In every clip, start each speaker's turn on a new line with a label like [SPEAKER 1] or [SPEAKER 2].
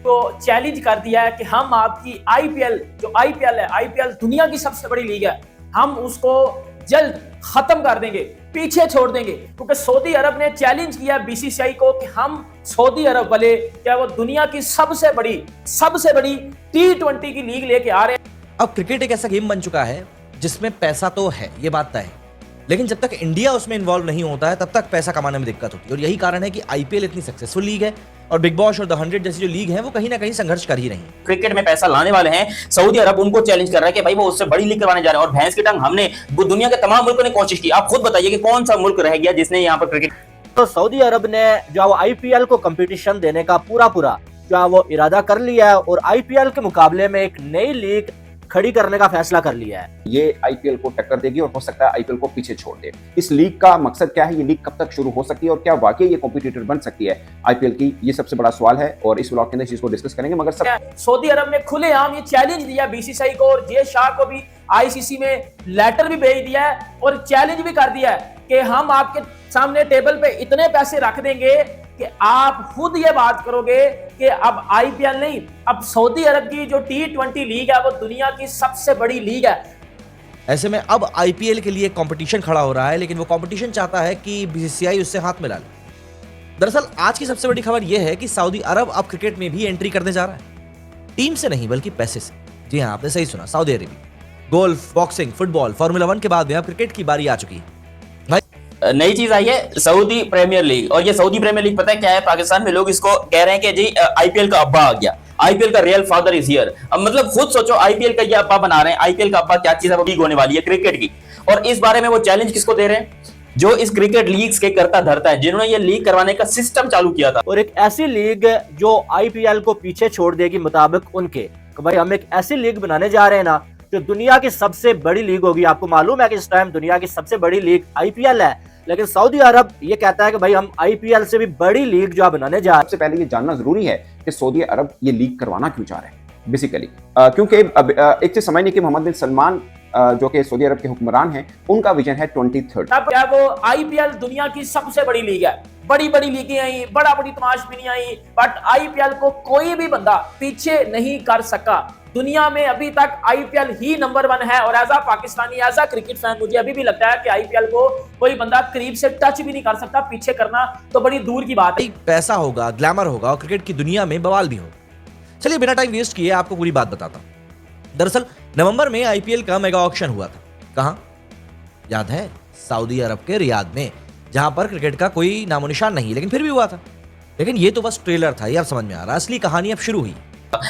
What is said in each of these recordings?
[SPEAKER 1] को चैलेंज कर दिया है कि हम आपकी आईपीएल जो आईपीएल है, आईपीएल दुनिया की सबसे बड़ी लीग है, हम उसको जल्द खत्म कर देंगे, पीछे छोड़ देंगे। क्योंकि सऊदी अरब ने चैलेंज किया बीसीसीआई को कि हम सऊदी अरब वाले क्या वो दुनिया की सबसे बड़ी T20 की लीग लेके आ रहे हैं।
[SPEAKER 2] अब क्रिकेट एक ऐसा गेम बन चुका है जिसमें पैसा तो है, ये बात तय है, लेकिन जब तक इंडिया उसमें इन्वॉल्व नहीं होता है तब तक पैसा कमाने में दिक्कत होती है। और यही कारण है कि आईपीएल इतनी सक्सेसफुल लीग है और बिग बॉस और द 100 जैसी जो लीग है वो कहीं ना कहीं संघर्ष कर ही रही है।
[SPEAKER 3] क्रिकेट में पैसा लाने वाले हैं सऊदी अरब, उनको चैलेंज कर रहा है कि भाई वो उससे बड़ी लीग करवाने जा रहे हैं। और भैंस की टंग हमने दुनिया के तमाम मुल्कों ने कोशिश की। आप खुद बताइए कि कौन सा मुल्क रह गया जिसने यहाँ पर क्रिकेट।
[SPEAKER 4] तो सऊदी अरब ने जो वो आईपीएल को कंपटीशन देने का पूरा जो वो इरादा कर लिया है और आईपीएल के मुकाबले में एक नई लीग खड़ी करने का फैसला कर लिया है।
[SPEAKER 5] ये आईपीएल को टक्कर देगी और हो सकता है आईपीएल को पीछे छोड़ दे। इस लीग का मकसद क्या है, ये लीग कब तक शुरू हो सकती है और क्या वाकई ये कॉम्पिटिटर बन सकती है आईपीएल की, ये सबसे बड़ा सवाल है और इस व्लॉग के अंदर इस चीज को डिस्कस करेंगे। मगर
[SPEAKER 1] सऊदी अरब ने खुलेआम ये चैलेंज दिया बीसीसीआई को और जे शाह को भी आईसीसी में लेटर भी भेज दिया है और चैलेंज भी कर दिया है कि हम आपके सामने टेबल पे इतने पैसे रख देंगे कि आप खुद ये बात करोगे कि अब आईपीएल नहीं, अब सऊदी अरब की जो T20 लीग है वो दुनिया की सबसे बड़ी लीग है।
[SPEAKER 2] ऐसे में अब आईपीएल के लिए कंपटीशन खड़ा हो रहा है, लेकिन वो कंपटीशन चाहता है कि बीसीसीआई उससे हाथ मिला ले। दरअसल आज की सबसे बड़ी खबर यह है कि सऊदी अरब अब क्रिकेट में भी एंट्री करने जा रहा है, टीम से नहीं बल्कि पैसे से। जी हाँ, आपने सही सुना, Saudi Arabia. Golf, boxing, football, formula 1 के बाद में अब क्रिकेट की बारी आ चुकी है।
[SPEAKER 3] नई चीज आई है सऊदी प्रीमियर लीग। और ये सऊदी प्रीमियर लीग पता है क्या है, पाकिस्तान में लोग इसको कह रहे हैं कि जी आईपीएल का अब्बा आ गया, आईपीएल का रियल फादर इज हियर। अब मतलब खुद सोचो, आईपीएल का ये अब्बा बना रहे हैं। आईपीएल का अब्बा क्या चीज है, लीग होने वाली है क्रिकेट की। और इस बारे में वो चैलेंज किसको दे रहे हैं, जो इस क्रिकेट लीग्स के करता धरता है, जिन्होंने ये लीग करवाने का सिस्टम चालू किया था।
[SPEAKER 4] और एक ऐसी लीग जो आईपीएल को पीछे छोड़ देगी मुताबिक उनके, कि भाई हम एक ऐसी लीग बनाने जा रहे हैं ना जो दुनिया की सबसे बड़ी लीग होगी। आपको मालूम है कि इस टाइम दुनिया की सबसे बड़ी लीग आईपीएल है, लेकिन सऊदी अरब ये कहता है कि भाई हम आईपीएल से भी बड़ी लीग जो बनाने जा रहे हैं।
[SPEAKER 5] सबसे पहले ये जानना जरूरी है कि सऊदी अरब ये लीग करवाना क्यों चाह रहे हैं बेसिकली, क्योंकि एक चीज समझने की मोहम्मद बिन सलमान जो कि सऊदी अरब के हुक्मरान हैं, उनका विजन है 2030।
[SPEAKER 1] अब क्या वो आईपीएल दुनिया की सबसे बड़ी लीग है, बड़ी लीगें आई, बड़ी तमाशबीनी आई, बट आईपीएल को कोई भी बंदा पीछे नहीं कर सका। दुनिया में अभी तक आईपीएल ही नंबर 1 है और as a Pakistani, as a cricket fan मुझे अभी भी लगता है कि आईपीएल को कोई बंदा करीब से टच भी नहीं कर सकता, पीछे करना तो बड़ी दूर की बात है।
[SPEAKER 2] पैसा होगा, ग्लैमर होगा और क्रिकेट की दुनिया में बवाल भी होगा। चलिए बिना टाइम वेस्ट किए आपको पूरी बात बताता हूं। दरअसल नवंबर में आईपीएल का मेगा ऑक्शन हुआ था। कहां याद है? सऊदी अरब के रियाद में, जहां पर क्रिकेट का कोई नामो निशान नहीं, लेकिन फिर भी हुआ था। लेकिन ये तो बस ट्रेलर था, ये अब समझ में आ रहा है, असली कहानी अब शुरू हुई।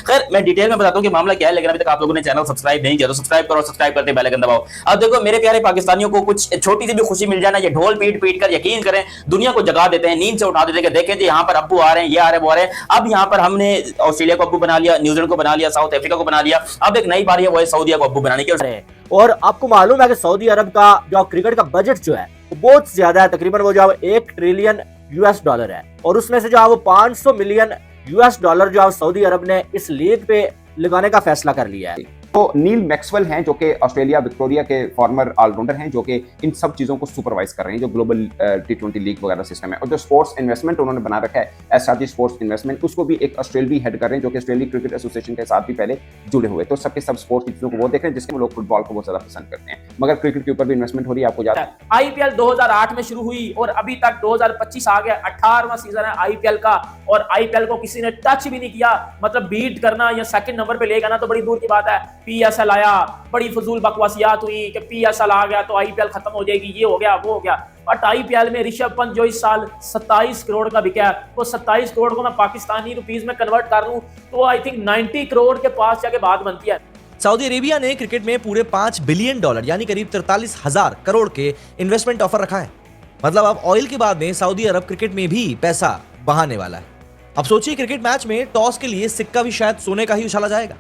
[SPEAKER 3] खैर मैं डिटेल में बताता हूं कि मामला क्या है, लेकिन अभी तक आप लोगों ने चैनल सब्सक्राइब नहीं किया तो सब्सक्राइब करो, सब्सक्राइब करते बेल आइकन दबाओ। अब देखो मेरे प्यारे पाकिस्तानियों को कुछ छोटी सी भी खुशी मिल जाए ना, ये ढोल पीट पीट कर यकीन करें दुनिया को जगा देते हैं, नींद से उठा देते हैं कि देखें जी यहाँ पर अब्बू आ रहे हैं, ये आ रहे हैं, वो आ रहे हैं। अब यहाँ पर हमने ऑस्ट्रेलिया को अब्बू बना लिया, न्यूजीलैंड को बना लिया, साउथ अफ्रीका को बना लिया, अब एक नई बारी है वो है सऊदी को अब्बू बनाने की।
[SPEAKER 4] और आपको मालूम है कि सऊदी अरब का जो क्रिकेट का बजट जो है वो बहुत ज्यादा है, तकरीबन वो जो $1 ट्रिलियन है और उसमें से जो है वो 500 मिलियन $, जो सऊदी अरब ने इस लीग पे लगाने का फैसला कर लिया है।
[SPEAKER 5] तो नील मैक्सवेल हैं जो कि ऑस्ट्रेलिया विक्टोरिया के फॉर्मर ऑलराउंडर हैं, जो कि इन सब चीजों को सुपरवाइज कर रहे हैं, जो ग्लोबल T20 लीग वगैरह सिस्टम है। और जो स्पोर्ट्स इन्वेस्टमेंट उन्होंने बना रखा है एसआरजी स्पोर्ट्स इन्वेस्टमेंट, उसको भी एक ऑस्ट्रेलियाई हेड कर रहे हैं, जो कि ऑस्ट्रेलिया क्रिकेट एसोसिएशन के साथ भी पहले जुड़े हुए। तो सबके सब स्पोर्ट्स की चीजों को वो देख रहे हैं, जिसके लोग फुटबॉल को बहुत ज्यादा पसंद करते हैं, मगर क्रिकेट के ऊपर भी इन्वेस्टमेंट हो रही है। आपको याद है
[SPEAKER 1] आईपीएल 2008 में शुरू हुई और अभी तक 2025 आ गया, 18वां सीजन है आईपीएल का और आईपीएल को किसी ने टच भी नहीं किया। मतलब बीट करना या सेकंड नंबर पे ले जाना तो बड़ी दूर की बात है। पीएसएल आया, बड़ी फजूल बकवासियात हुई कि पीएसएल आ गया तो आईपीएल खत्म हो जाएगी, ये हो गया वो हो गया। बट आईपीएल में ऋषभ पंत जो इस साल 27 करोड़ का बिका है, तो 27 करोड़ को मैं पाकिस्तानी रुपीस में कन्वर्ट कर लूं तो आई थिंक 90 करोड़ के पास जाके बात बनती है।
[SPEAKER 2] सऊदी अरेबिया ने क्रिकेट में पूरे $5 बिलियन यानी करीब 43,000 करोड़ के इन्वेस्टमेंट ऑफर रखा है। मतलब अब ऑयल के बाद में सऊदी अरब क्रिकेट में भी पैसा बहाने वाला है। अब सोचिए क्रिकेट मैच में टॉस के लिए सिक्का भी शायद सोने का ही उछाला जाएगा।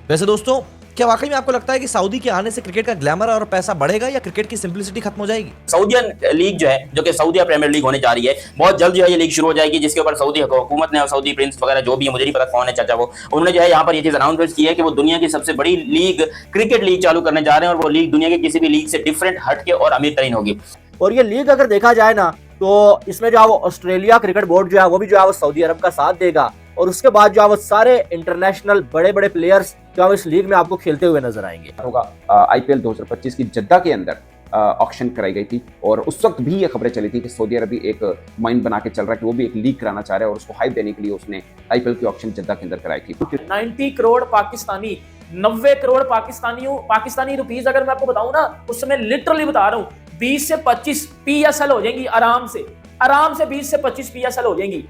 [SPEAKER 2] वैसे दोस्तों, क्या वाकई में आपको लगता है कि सऊदी के आने से क्रिकेट का ग्लैमर और पैसा बढ़ेगा या क्रिकेट की सिंपलिसिटी खत्म हो जाएगी?
[SPEAKER 3] सऊदियन लीग जो है, जो कि सऊदी प्रीमियर लीग होने जा रही है, बहुत जल्द जो है ये लीग शुरू हो जाएगी, जिसके ऊपर सऊदी हुकूमत ने और सऊदी प्रिंस वगैरह जो भी है, मुझे नहीं पता कौन है चाचा, वो उन्होंने जो है यहाँ पर ये चीज अनाउंसमेंट की है कि वो दुनिया की सबसे बड़ी लीग क्रिकेट लीग चालू करने जा रहे हैं और वो लीग दुनिया की किसी भी लीग से डिफरेंट, हटके और अमीर तरीन होगी।
[SPEAKER 4] और ये लीग अगर देखा जाए ना तो इसमें जो है वो ऑस्ट्रेलिया क्रिकेट बोर्ड जो है वो भी जो है वो सऊदी अरब का साथ देगा। और उसके बाद जो है वो सारे इंटरनेशनल बड़े बड़े प्लेयर्स जो है इस लीग में आपको खेलते हुए नजर आएंगे।
[SPEAKER 5] होगा आईपीएल 2025 की जद्दा के अंदर ऑक्शन कराई गई थी और उस वक्त भी ये खबरें चली थी कि सऊदी अरब भी एक माइंड बना के चल रहा है कि वो भी एक लीग कराना चाह रहा है और उसको हाइप देने के लिए उसने आईपीएल की ऑक्शन जद्दा के अंदर कराई थी।
[SPEAKER 1] 90 करोड़ पाकिस्तानी, 90 करोड़ पाकिस्तानी रुपीस अगर मैं आपको बताऊं ना, उसमें लिटरली बता रहा हूं 20 से 25 पीएसएल हो जाएंगी आराम से 20 से 25 पीएसएल हो जाएंगी।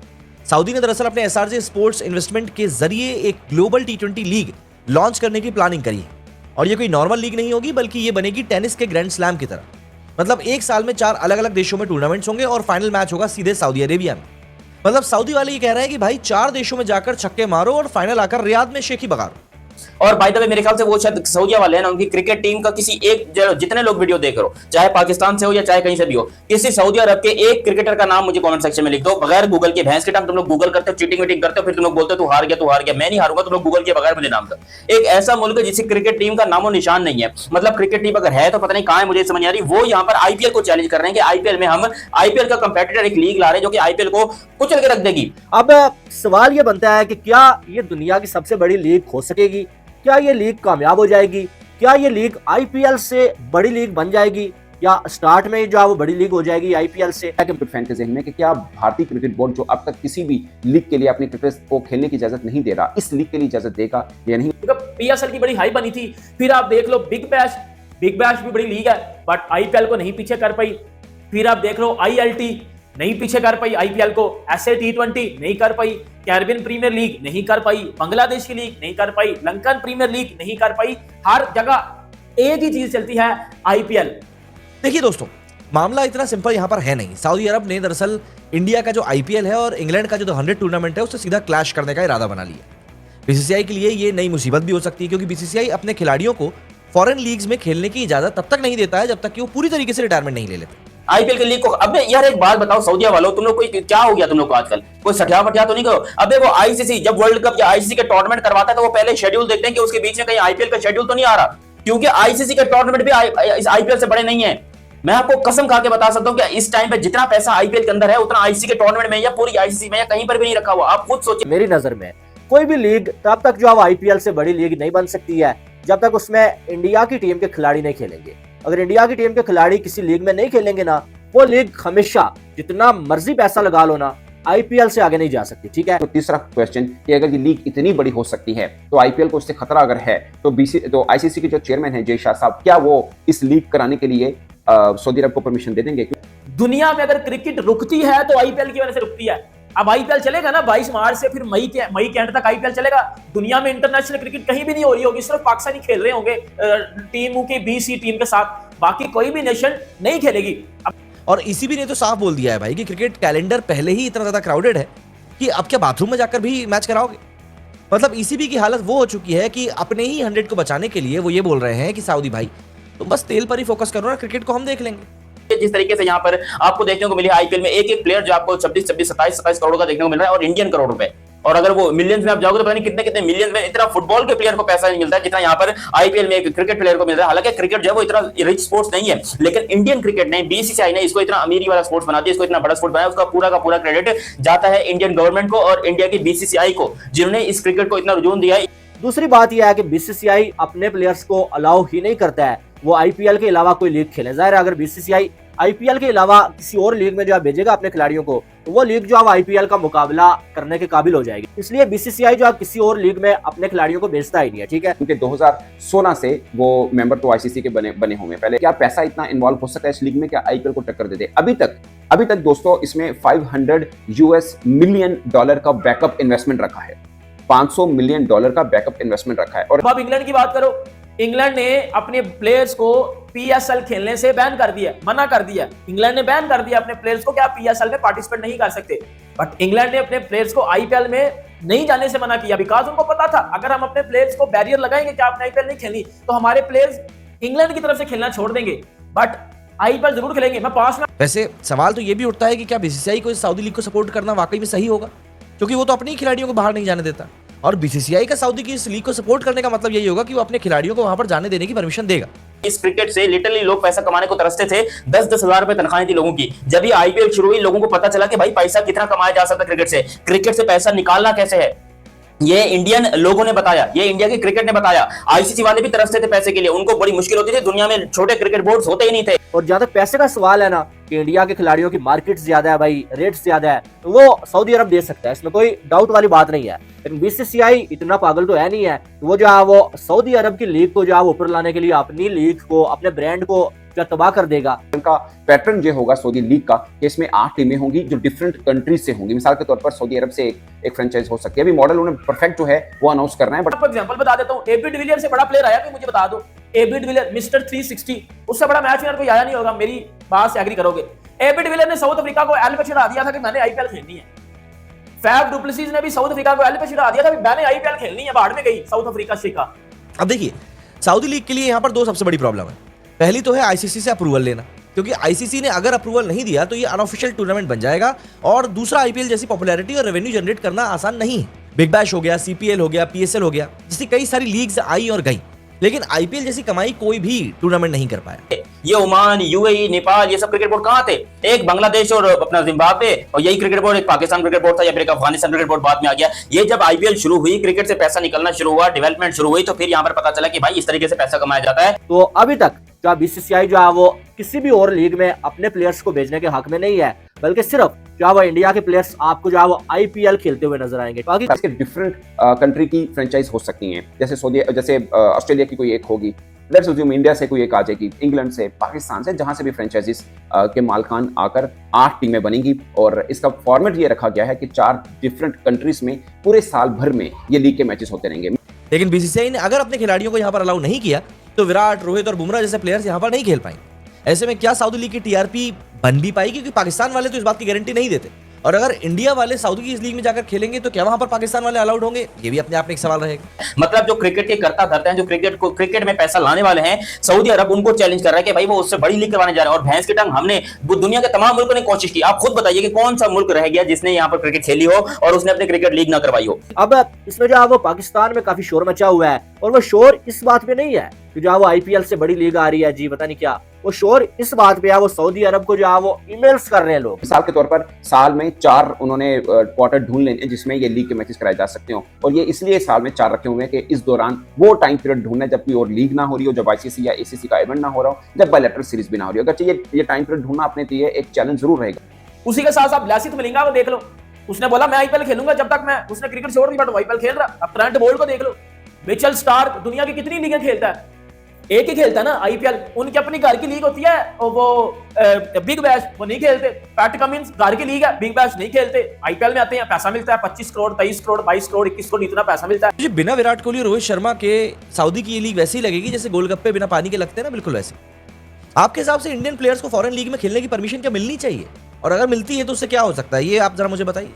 [SPEAKER 2] सऊदी ने दरअसल अपने एसआरजे स्पोर्ट्स इन्वेस्टमेंट के जरिए एक ग्लोबल टी20 लीग लॉन्च करने की प्लानिंग करी है और ये कोई नॉर्मल लीग नहीं होगी बल्कि ये बनेगी टेनिस के ग्रैंड स्लैम की तरह। मतलब एक साल में 4 अलग अलग देशों में टूर्नामेंट्स होंगे और फाइनल मैच होगा सीधे सऊदी अरेबिया में। मतलब सऊदी वाले ये कह रहे हैं कि भाई 4 देशों में जाकर छक्के मारो और फाइनल आकर रियाद में शेखी बगारो।
[SPEAKER 3] और बाय द वे मेरे ख्याल से वो शायद सऊदीया वाले हैं ना, उनकी क्रिकेट टीम का किसी एक, जितने लोग वीडियो देख रहे हो चाहे पाकिस्तान से हो या चाहे कहीं से भी हो, किसी सऊदी अरब के एक क्रिकेटर का नाम मुझे कमेंट सेक्शन में लिख दो बगैर गूगल के। भैंस के टाइम तुम लोग गूगल करते हो, चीटिंग वीटिंग करते हो, फिर तुम लोग बोलते हो तू हार गया, मैं नहीं हारूंगा, तुम लोग गूगल के बगैर मुझे नाम दो। एक ऐसा मुल्क है जिसकी क्रिकेट टीम का नामो निशान नहीं है, मतलब क्रिकेट टीम अगर है तो पता नहीं कहां है, मुझे समझ नहीं आ रही। वो यहाँ पर आईपीएल को चैलेंज कर रहे हैं कि आईपीएल में हम आईपीएल का कंपेटिटर एक लीग ला रहे हैं जो कि आईपीएल को कुचल के रख देगी।
[SPEAKER 4] अब सवाल ये बनता है कि क्या ये दुनिया की सबसे बड़ी लीग हो सकेगी? क्या ये लीग कामयाब हो जाएगी? क्या ये लीग आईपीएल से बड़ी लीग बन जाएगी या स्टार्ट में जो है वो बड़ी लीग हो जाएगी आईपीएल से?
[SPEAKER 5] फैन के जहन में कि क्या भारतीय क्रिकेट बोर्ड जो अब तक किसी भी लीग के लिए अपने क्रिकेटर्स को खेलने की इजाजत नहीं दे रहा, इस लीग के लिए इजाजत देगा या नहीं?
[SPEAKER 1] पीएसएल की बड़ी हाइप बनी थी, फिर आप देख लो बिग बैश भी बड़ी लीग है बट आईपीएल को नहीं पीछे कर पाई। फिर आप देख लो आईएलटी नहीं पीछे कर पाई आईपीएल को, ऐसे टी20 नहीं कर पाई, कैरिबियन प्रीमियर लीग नहीं कर पाई, बांग्लादेश की लीग नहीं कर पाई, लंकन प्रीमियर लीग नहीं कर पाई। हर जगह एक ही चीज चलती है, आईपीएल।
[SPEAKER 2] देखिए दोस्तों, मामला इतना सिंपल यहाँ पर है नहीं। सऊदी अरब ने दरअसल इंडिया का जो आईपीएल है और इंग्लैंड का जो 100 टूर्नामेंट है उससे सीधा क्लैश करने का इरादा बना लिया। बीसीसीआई के लिए ये नई मुसीबत भी हो सकती है क्योंकि बीसीसीआई अपने खिलाड़ियों को फॉरेन लीग्स में खेलने की इजाजत तब तक नहीं देता है जब तक कि वो पूरी तरीके से रिटायरमेंट नहीं ले लेते।
[SPEAKER 3] आईपीएल के लीग को अबे यार एक बात बताओ सऊदीया वालों, तुम लोग कोई क्या हो गया तुम लोग को आजकल? कोई सठिया फटिया तो नहीं करो? अबे वो आईसीसी जब वर्ल्ड कप या आईसीसी के टूर्नामेंट करवाता है तो वो पहले शेड्यूल देखते हैं कि उसके बीच में कहीं आईपीएल का शेड्यूल तो नहीं आ रहा, क्योंकि आईसीसी के टूर्नामेंट भी इस आईपीएल से बड़े नहीं है। मैं आपको कसम खा के बता सकता हूं कि इस टाइम पे जितना पैसा आईपीएल के अंदर है उतना आईसीसी के टूर्नामेंट में या पूरी आईसीसी में या कहीं पर भी नहीं रखा हुआ। आप खुद सोचिए।
[SPEAKER 4] मेरी नजर में कोई भी लीग तब तक जो है आईपीएल से बड़ी लीग नहीं बन सकती है जब तक उसमें इंडिया की टीम के खिलाड़ी नहीं खेलेंगे। अगर इंडिया की टीम के खिलाड़ी किसी लीग में नहीं खेलेंगे ना, वो लीग हमेशा जितना मर्जी पैसा लगा लो ना, आईपीएल से आगे नहीं जा सकती। ठीक है।
[SPEAKER 5] तो तीसरा क्वेश्चन कि अगर ये लीग इतनी बड़ी हो सकती है तो आईपीएल को इससे खतरा अगर है तो आईसीसी के जो चेयरमैन है जय शाह साहब, क्या वो इस लीग कराने के लिए सऊदी अरब को परमिशन दे देंगे?
[SPEAKER 1] दुनिया में अगर क्रिकेट रुकती है तो आईपीएल की वजह से रुकती है। अब आईपीएल चलेगा ना 22 मार्च से, फिर मई के एंड तक आईपीएल चलेगा। दुनिया में इंटरनेशनल क्रिकेट कहीं भी नहीं हो रही होगी, सिर्फ पाकिस्तानी खेल रहे होंगे टीमों की बीसी टीम के साथ, बाकी कोई भी नेशन नहीं खेलेगी।
[SPEAKER 2] और ईसीबी ने तो साफ बोल दिया है भाई कि क्रिकेट कैलेंडर पहले ही इतना ज्यादा क्राउडेड है कि अब क्या बाथरूम में जाकर भी मैच कराओगे? मतलब ईसीबी की हालत वो हो चुकी है कि अपने ही 100 को बचाने के लिए वो ये बोल रहे हैं कि सऊदी भाई तुम बस तेल पर ही फोकस करो ना, क्रिकेट को हम देख लेंगे।
[SPEAKER 3] जिस तरीके से यहाँ पर आपको देखने को मिली आईपीएल में एक प्लेयर जो आपको 26, 27 करोड़ का देखने को मिल रहा है और इंडियन करोड़ रुपए, और अगर वो मिलियंस में आप जाओगे तो पता नहीं कितने मिलियंस में। इतना फुटबॉल के प्लेयर को पैसा नहीं मिलता है जितना यहाँ पर आईपीएल में एक क्रिकेट प्लेयर को मिल रहा है। हालांकि क्रिकेट जो है वो इतना रिच स्पोर्ट्स नहीं है, लेकिन इंडियन क्रिकेट ने, बीसीसीआई ने इसको इतना अमीरी वाला स्पोर्ट्स बना दिया, इसको इतना बड़ा स्पोर्ट्स बनाया, उसका पूरा का पूरा क्रेडिट जाता है इंडियन गवर्नमेंट को और इंडिया की बीसीसीआई को, जिन्होंने इस क्रिकेट को इतना रुझान दिया है।
[SPEAKER 4] दूसरी बात यह है कि बीसीसीआई अपने प्लेयर्स को अलाउ ही नहीं करता है वो आईपीएल के अलावा कोई लीग खेले। जाहिर है अगर बीसीसीआई आईपीएल के अलावा किसी और लीग में जो है भेजेगा अपने खिलाड़ियों को, तो वो लीग जो है आईपीएल का मुकाबला करने के काबिल हो जाएगी। इसलिए बीसीसीआई जो है किसी और लीग में अपने खिलाड़ियों को भेजता ही नहीं है। ठीक है।
[SPEAKER 5] क्योंकि 2016 से वो मेंबर तो आईसीसी के बने हुए पहले। क्या पैसा इतना इन्वॉल्व हो सकता है इस लीग में, क्या आईपीएल को टक्कर दे दे? अभी तक दोस्तों इसमें $500 मिलियन का बैकअप इन्वेस्टमेंट रखा है, $500 मिलियन का बैकअप इन्वेस्टमेंट रखा है। और
[SPEAKER 1] अब इंग्लैंड की बात करो, इंग्लैंड ने अपने प्लेयर्स को पीएसएल खेलने से बैन कर दिया, मना कर दिया। इंग्लैंड ने बैन कर दिया अपने प्लेयर्स को कि आप पीएसएल में पार्टिसिपेट नहीं कर सकते। बट इंग्लैंड ने अपने प्लेयर्स को आईपीएल में नहीं जाने से मना किया, बिकॉज उनको पता था अगर हम अपने प्लेयर्स को बैरियर लगाएंगे कि आपने आईपीएल नहीं खेलनी, तो हमारे प्लेयर्स इंग्लैंड की तरफ से खेलना छोड़ देंगे। बट आईपीएल जरूर खेलेंगे। मैं 5 लाख।
[SPEAKER 2] वैसे सवाल तो ये भी उठता है कि क्या बीसीसीआई को इस सऊदी लीग को सपोर्ट करना वाकई में सही होगा, क्योंकि वो तो अपने ही खिलाड़ियों को बाहर नहीं जाने देता। और बीसीसीआई का सऊदी की इस लीग को सपोर्ट करने का मतलब यही होगा कि वो अपने खिलाड़ियों को वहां पर जाने देने की परमिशन देगा।
[SPEAKER 3] इस क्रिकेट से लिटरली लोग पैसा कमाने को तरसते थे। 10-10 हजार रुपए तनख्वाहें थी लोगों की। जब ये आईपीएल शुरू हुई, लोगों को पता चला कि भाई पैसा कितना कमाया जा सकता है क्रिकेट से पैसा निकालना कैसे है। ये इंडियन लोगों ने बताया, ये इंडिया के क्रिकेट ने बताया। आईसीसी वाले भी तरसते थे पैसे के लिए, उनको बड़ी मुश्किल होती थी, दुनिया में छोटे क्रिकेट बोर्ड्स होते ही नहीं थे।
[SPEAKER 4] और जहां तक पैसे का सवाल है ना, कि इंडिया के खिलाड़ियों की मार्केट ज्यादा है भाई, रेट्स ज्यादा है, तो वो सऊदी अरब दे सकता है, इसमें कोई डाउट वाली बात नहीं है। लेकिन बीसीसीआई इतना पागल तो है नहीं है, वो जो है वो सऊदी अरब की लीग को जो है ऊपर लाने के लिए अपनी लीग को, अपने ब्रांड को जो तबाह कर देगा।
[SPEAKER 5] उनका पैटर्न जो होगा सऊदी लीग का, कि इसमें 8 टीमें होंगी जो डिफरेंट कंट्रीज से होंगी। मिसाल के तौर पर सऊदी अरब से एक फ्रेंचाइज हो सकती है। अभी मॉडल उन्हें परफेक्ट जो है वो अनाउंस करना है। बट
[SPEAKER 1] आपको एग्जांपल बता देता हूं, एबी डिविलियर से बड़ा प्लेयर आया कोई, मुझे बता दो। एबी डिविलियर मिस्टर 360, उससे बड़ा मैच विनर कोई आया नहीं होगा, मेरी बात से एग्री करोगे। एबी डिविलियर ने साउथ अफ्रीका को एल पे चिढ़ा दिया था कि मैंने आईपीएल खेलनी है। फैफ डु प्लेसिस ने भी साउथ अफ्रीका को एल पे चिढ़ा दिया था कि मैंने आईपीएल खेलनी है, बाहर में गई साउथ अफ्रीका शिका।
[SPEAKER 2] अब देखिए, सऊदी लीग के लिए यहाँ पर दो सबसे बड़ी प्रॉब्लम है। पहली तो है आईसीसी से अप्रूवल लेना, क्योंकि आईसीसी ने अगर अप्रूवल नहीं दिया तो ये अनऑफिशियल टूर्नामेंट बन जाएगा। और दूसरा, आईपीएल जैसी पॉपुलैरिटी और रेवेन्यू जनरेट करना आसान नहीं है। बिग बैश हो गया, सीपीएल हो गया, पीएसएल हो गया, जैसी कई सारी लीग्स आई और गई, लेकिन आईपीएल जैसी कमाई कोई भी टूर्नामेंट नहीं कर पाया।
[SPEAKER 3] ये ओमान, यूएई, नेपाल, ये सब क्रिकेट बोर्ड कहाँ थे? एक बांग्लादेश और अपना जिम्बाब्वे, और यही क्रिकेट बोर्ड एक पाकिस्तान क्रिकेट बोर्ड था, या फिर एक अफगानिस्तान क्रिकेट बोर्ड बाद में आ गया। ये जब आईपीएल शुरू हुई, क्रिकेट से पैसा निकलना शुरू हुआ, डेवलपमेंट शुरू हुई, तो फिर यहाँ पर पता चला कि भाई इस तरीके से पैसा कमाया जाता है।
[SPEAKER 4] तो अभी तक जो बीसीसीआई जो है वो किसी भी और लीग में अपने प्लेयर्स को भेजने के हक में नहीं है, बल्कि सिर्फ जो है वो इंडिया के प्लेयर्स आपको जो है वो आईपीएल खेलते हुए नजर आएंगे। बाकी
[SPEAKER 5] इसके डिफरेंट कंट्री की फ्रेंचाइज हो सकती हैं, जैसे ऑस्ट्रेलिया की कोई एक होगी, लेट्स अज्यूम इंडिया से कोई एक आ जाएगी, इंग्लैंड से, पाकिस्तान से, जहां से भी फ्रेंचाइजीज के मालकान आकर 8 टीमें बनेंगी। और इसका फॉर्मेट ये रखा गया है कि 4 डिफरेंट कंट्रीज में पूरे साल भर में ये लीग के मैचेस होते रहेंगे।
[SPEAKER 2] लेकिन बीसीसीआई ने अगर अपने खिलाड़ियों को यहाँ पर अलाउ नहीं किया तो विराट, रोहित और बुमराह जैसे प्लेयर्स यहाँ पर नहीं खेल पाएंगे। ऐसे में क्या सऊदी लीग की टीआरपी बन भी पाएगी? क्योंकि पाकिस्तान वाले तो इस बात की गारंटी नहीं देते। और अगर इंडिया वाले सऊदी की इस लीग में जाकर खेलेंगे तो क्या वहां पर पाकिस्तान वाले अलाउड होंगे? ये भी अपने आप में एक सवाल रहेगा।
[SPEAKER 3] मतलब जो क्रिकेट के करता धरते हैं, जो क्रिकेट में पैसा लाने वाले हैं, सऊदी अरब उनको चैलेंज कर रहा है कि भाई वो उससे बड़ी लीग करवाने जा रहे हैं। और भैंस की टंग हमने दुनिया के तमाम मुल्कों ने कोशिश की। आप खुद बताइए कि कौन सा मुल्क रह गया जिसने यहाँ पर क्रिकेट खेली हो और उसने अपनी क्रिकेट लीग ना करवाई हो।
[SPEAKER 4] अब इसमें जो है वो पाकिस्तान में काफी शोर मचा हुआ है, और वो शोर इस बात पे नहीं है कि जो है वो आईपीएल से बड़ी लीग आ रही है जी पता नहीं क्या, वो शोर इस बात पे है वो सऊदी अरब को जो है वो ईमेल्स कर रहे हैं लोग।
[SPEAKER 5] मिसाल के तौर पर साल में 4 उन्होंने क्वार्टर ढूंढ लेने जिसमें ये लीग के मैचेस कराए जा सकते हो, और ये इसलिए साल में 4 रखे हुए हैं कि इस दौरान वो टाइम पीरियड ढूंढना जब कोई और लीग ना हो रही हो, जब आईसीसी या एसीसी का इवेंट ना हो रहा हो, जब बायलैटरल सीरीज भी ना हो रही हो। अगर ये टाइम पीरियड ढूंढना अपने लिए एक चैलेंज जरूर रहेगा।
[SPEAKER 1] उसी के साथ साथ लासित मलिंगा को देख लो, उसने बोला मैं आईपीएल खेलूंगा जब तक मैं, उसने क्रिकेट छोड़ दी बट आईपीएल खेल रहा। अब ट्रेंट बोल्ट को देख लो, मिचेल स्टार्क दुनिया की कितनी लीगें खेलता है, एक ही खेलता है ना आईपीएल। उनकी अपनी घर की लीग होती है और वो बिग बैश वो नहीं खेलते। पैट कमिंस घर की लीग है, बिग बैश नहीं खेलते। आईपीएल में आते हैं, पैसा मिलता है 25 करोड़, 23 करोड़, 22 करोड़, 21 करोड़, इतना पैसा मिलता है।
[SPEAKER 2] मुझे बिना विराट कोहली और रोहित शर्मा के सऊदी की ये लीग वैसे ही लगेगी जैसे गोलगप्पे बिना पानी के लगते हैं ना, बिल्कुल वैसे। आपके हिसाब से इंडियन प्लेयर्स को फॉरेन लीग में खेलने की परमिशन क्या मिलनी चाहिए? और अगर मिलती है तो उससे क्या हो सकता है, ये आप जरा मुझे बताइए।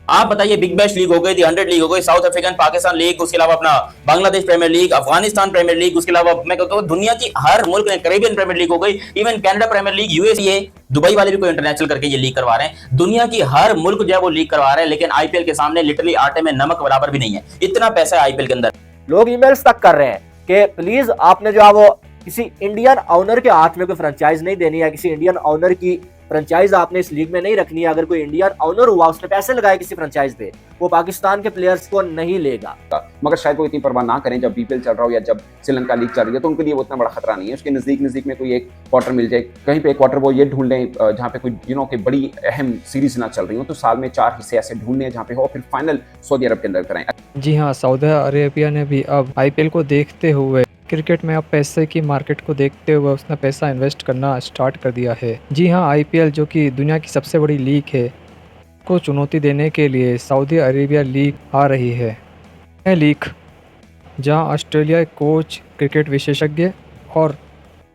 [SPEAKER 3] आप बताइए, बिग बैश लीग हो गई, 100 लीग हो गई, साउथ अफ्रीकन पाकिस्तान लीग, उसके अलावा अपना Bangladesh premier league, Afghanistan premier league, उसके अलावा मैं कहता हूं दुनिया की हर मुल्क में कैरेबियन प्रीमियर लीग हो गई, even Canada premier league, USA, Dubai वाले भी कोई इंटरनेशनल करके ये लीग करवा रहे हैं। दुनिया की हर मुल्क जो है वो लीग करवा रहे हैं, लेकिन आईपीएल के सामने लिटरली आटे में नमक बराबर भी नहीं है। इतना पैसा है आईपीएल के अंदर।
[SPEAKER 4] लोग ईमेल्स तक कर रहे हैं कि प्लीज आपने जो है वो किसी इंडियन ओनर के हाथ में कोई फ्रेंचाइज नहीं देनी है, किसी इंडियन ओनर की फ्रेंचाइज आपने इस लीग में नहीं रखनी है। अगर कोई इंडियन ओनर हुआ, उसने पैसे लगाए किसी फ्रेंचाइज पे, वो पाकिस्तान के प्लेयर्स को नहीं लेगा।
[SPEAKER 5] मगर शायद वो इतनी परवाह ना करें जब बीपीएल चल रहा हो या जब श्रीलंका लीग चल रही है, तो उनके लिए वो इतना बड़ा खतरा नहीं है। उसके नजदीक में कोई एक क्वार्टर मिल जाए, कहीं पे एक क्वार्टर वो ये ढूंढ लें जहाँ पे कोई की बड़ी अहम सीरीज ना चल रही हो, तो साल में 4 हिस्से ऐसे ढूंढने जहाँ पे हो, फिर फाइनल सऊदी अरब के अंदर कराएं।
[SPEAKER 6] जी हाँ, सऊदी अरेबिया ने भी अब आईपीएल को देखते हुए, क्रिकेट में अब पैसे की मार्केट को देखते हुए उसने पैसा इन्वेस्ट करना स्टार्ट कर दिया है। जी हाँ, आईपीएल जो कि दुनिया की सबसे बड़ी लीग है को चुनौती देने के लिए सऊदी अरेबिया लीग आ रही है। यह लीग जहाँ ऑस्ट्रेलिया कोच, क्रिकेट विशेषज्ञ और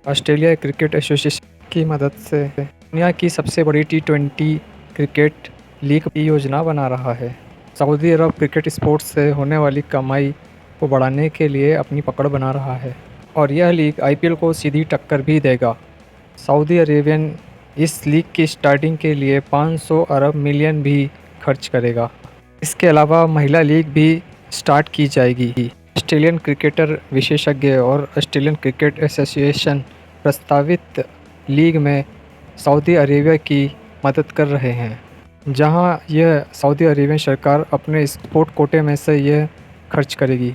[SPEAKER 6] ऑस्ट्रेलिया क्रिकेट एसोसिएशन की मदद से दुनिया की सबसे बड़ी T20 क्रिकेट लीग की योजना बना रहा है। सऊदी अरब क्रिकेट स्पोर्ट्स से होने वाली कमाई को बढ़ाने के लिए अपनी पकड़ बना रहा है, और यह लीग आईपीएल को सीधी टक्कर भी देगा। सऊदी अरेबियन इस लीग की स्टार्टिंग के लिए 500 अरब मिलियन भी खर्च करेगा। इसके अलावा महिला लीग भी स्टार्ट की जाएगी। ऑस्ट्रेलियन क्रिकेटर विशेषज्ञ और ऑस्ट्रेलियन क्रिकेट एसोसिएशन प्रस्तावित लीग में सऊदी अरेबिया की मदद कर रहे हैं, जहां यह सऊदी अरेबियन सरकार अपने स्पोर्ट कोटे में से यह खर्च करेगी।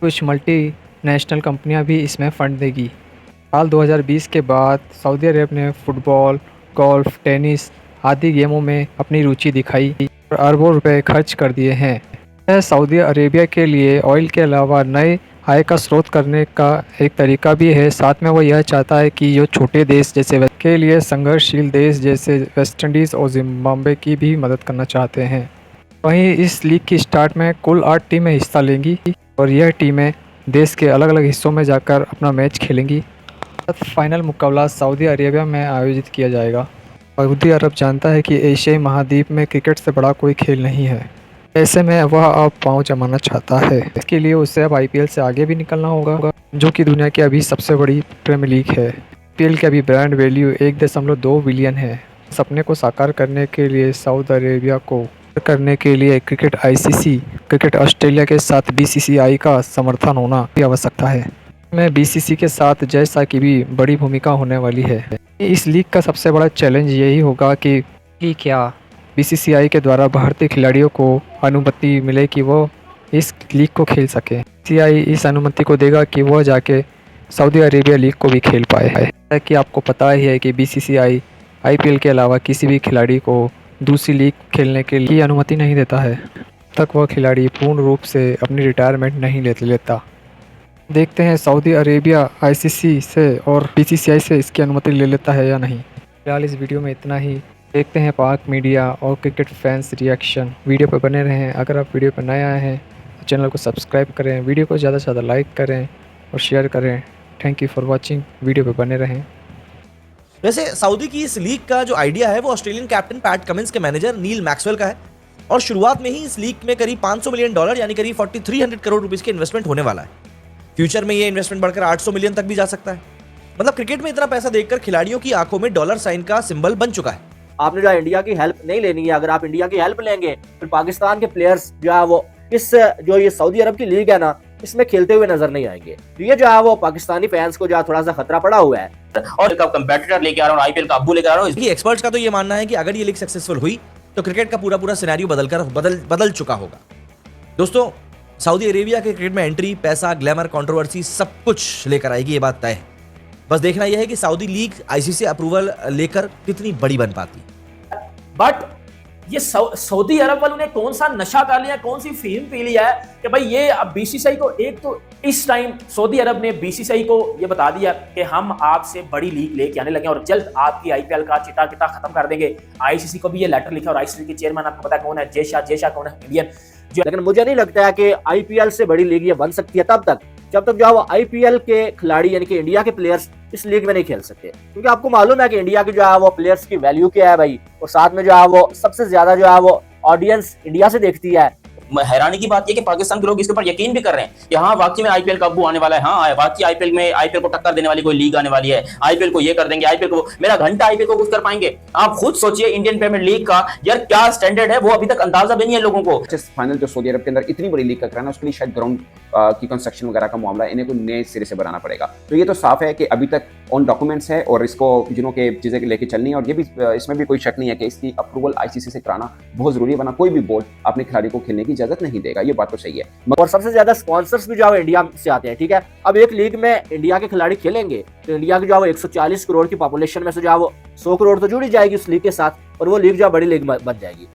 [SPEAKER 6] कुछ मल्टीनेशनल कंपनियां भी इसमें फ़ंड देगी। साल 2020 के बाद सऊदी अरब ने फुटबॉल, गोल्फ, टेनिस आदि गेमों में अपनी रुचि दिखाई और अरबों रुपए खर्च कर दिए हैं। यह सऊदी अरेबिया के लिए ऑयल के अलावा नए आय का स्रोत करने का एक तरीका भी है। साथ में वो यह चाहता है कि जो छोटे देश जैसे के लिए संघर्षशील देश जैसे वेस्ट इंडीज़ और जिम्बाब्वे की भी मदद करना चाहते हैं। वहीं इस लीग की स्टार्ट में कुल 8 टीमें हिस्सा लेंगी और यह टीमें देश के अलग अलग हिस्सों में जाकर अपना मैच खेलेंगी। फाइनल मुकाबला सऊदी अरेबिया में आयोजित किया जाएगा। सऊदी अरब जानता है कि एशियाई महाद्वीप में क्रिकेट से बड़ा कोई खेल नहीं है, ऐसे में वह अब पाँव जमाना चाहता है। इसके लिए उसे अब IPL से आगे भी निकलना होगा, जो कि दुनिया की अभी सबसे बड़ी प्रीमियर लीग है। IPL की अभी ब्रांड वैल्यू 1.2 बिलियन है। सपने को साकार करने के लिए सऊदी अरेबिया को करने के लिए क्रिकेट ICC, क्रिकेट ऑस्ट्रेलिया के साथ BCCI का समर्थन होना भी आवश्यकता है। में BCC के साथ जैसा की भी बड़ी भूमिका होने वाली है। इस लीग का सबसे बड़ा चैलेंज यही होगा कि क्या BCCI के द्वारा भारतीय खिलाड़ियों को अनुमति मिले कि वो इस लीग को खेल सकें। BCCI इस अनुमति को देगा कि वह जाके सऊदी अरेबिया लीग को भी खेल पाए। जैसा कि आपको पता ही है कि BCCI IPL के अलावा किसी भी खिलाड़ी को दूसरी लीग खेलने के लिए अनुमति नहीं देता है, तक वह खिलाड़ी पूर्ण रूप से अपनी रिटायरमेंट नहीं लेता। देखते हैं सऊदी अरेबिया ICC से और BCCI से इसकी अनुमति ले लेता है या नहीं। फिलहाल इस वीडियो में इतना ही। देखते हैं पाक मीडिया और क्रिकेट फैंस रिएक्शन। वीडियो पर बने रहें। अगर आप वीडियो पर नए आए हैं तो चैनल को सब्सक्राइब करें, वीडियो को ज़्यादा से ज़्यादा लाइक करें और शेयर करें। Thank you for watching. Video पर बने रहें।
[SPEAKER 2] वैसे सऊदी की इस लीग का जो आइडिया है वो ऑस्ट्रेलियन कैप्टन पैट कमिंस के मैनेजर नील मैक्सवेल का है और शुरुआत में ही इस लीग में करीब $500 मिलियन यानी करीब 4300 करोड़ रुपीस के इन्वेस्टमेंट होने वाला है। फ्यूचर में ये इन्वेस्टमेंट बढ़कर 800 मिलियन तक भी जा सकता है। मतलब क्रिकेट में इतना पैसा देखकर खिलाड़ियों की आंखों में डॉलर साइन का सिंबल बन चुका है।
[SPEAKER 4] आपने जो इंडिया की हेल्प नहीं लेनी है, अगर आप इंडिया की हेल्प लेंगे फिर पाकिस्तान के प्लेयर्स जो है वो इस जो ये सऊदी अरब की लीग है ना, इसमें खेलते हुए नजर नहीं आएंगे। तो ये जो है वो पाकिस्तानी फैंस को जो है थोड़ा सा खतरा पड़ा हुआ है।
[SPEAKER 3] और कंपेटिटर लेके आ रहा हूँ, IPL का अब्बू लेके आ रहा हूँ।
[SPEAKER 2] एक्सपर्ट्स का तो ये मानना है कि अगर ये लीग सक्सेसफुल हुई तो क्रिकेट का पूरा सिनेरियो बदल चुका होगा। दोस्तों, सऊदी अरेबिया के क्रिकेट में एंट्री, पैसा, ग्लैमर, कंट्रोवर्सी सब कुछ लेकर आएगी, ये बात तय है। बस देखना यह है कि सऊदी लीग ICC अप्रूवल लेकर कितनी बड़ी बन पाती है।
[SPEAKER 1] बट ये सऊदी अरब वालों ने कौन सा नशा कर लिया, कौन सी फीम पी लिया है कि भाई ये अब BCCI को, एक तो इस टाइम सऊदी अरब ने BCCI को ये बता दिया कि हम आपसे बड़ी लीग लेके आने लगे और जल्द आपकी IPL का चिटा खत्म कर देंगे। ICC को भी ये लेटर लिखा और ICC के चेयरमैन आपको पता है कौन है, जेशा कौन है, इंडियन।
[SPEAKER 4] लेकिन मुझे नहीं लगता है कि IPL से बड़ी लीग ये बन सकती है तब तक जब तक जो है वो IPL के खिलाड़ी यानी कि इंडिया के प्लेयर्स इस लीग में नहीं खेल सकते, क्योंकि आपको मालूम है कि इंडिया की जो है वो प्लेयर्स की वैल्यू क्या है भाई, और साथ में जो है वो सबसे ज्यादा जो है वो ऑडियंस इंडिया से देखती है।
[SPEAKER 3] हैरानी की बात यह कि पाकिस्तान के लोग इसके ऊपर यकीन भी कर रहे हैं कि हाँ वाकई में IPL का अब्बू आने वाला है, हाँ वाकई IPL को टक्कर देने वाली कोई लीग आने वाली है, IPL को ये कर देंगे, IPL को मेरा घंटा IPL को कुछ कर पाएंगे। आप खुद सोचिए इंडियन प्रीमियर लीग का यार क्या स्टैंडर्ड है, वो अभी तक अंदाजा भी नहीं है लोगों को।
[SPEAKER 5] फाइनल जो सऊदी अरब के अंदर इतनी बड़ी लीग का कराना, उसके लिए शायद ग्राउंड की कंस्ट्रक्शन वगैरह का मामला इन्हें को नए सिरे से बनाना पड़ेगा। तो ये तो साफ है कि अभी तक ऑन डॉक्यूमेंट्स है और इसको जिनों के चीजें लेके चलनी है, और ये भी इसमें भी कोई शक नहीं है कि इसकी अप्रूवल ICC से कराना बहुत जरूरी है, वरना कोई भी बोर्ड अपने खिलाड़ी को खेलने की इजाजत नहीं देगा। ये बात तो सही है।
[SPEAKER 4] और सबसे ज्यादा स्पॉन्सर्स भी जो है इंडिया से आते हैं, ठीक है। अब एक लीग में इंडिया के खिलाड़ी खेलेंगे तो इंडिया की जो है 140 करोड़ की पॉपुलेशन में से जो है वो 100 करोड़ तो जुड़ी जाएगी उस लीग के साथ, और वो लीग जो बड़ी लीग बन जाएगी।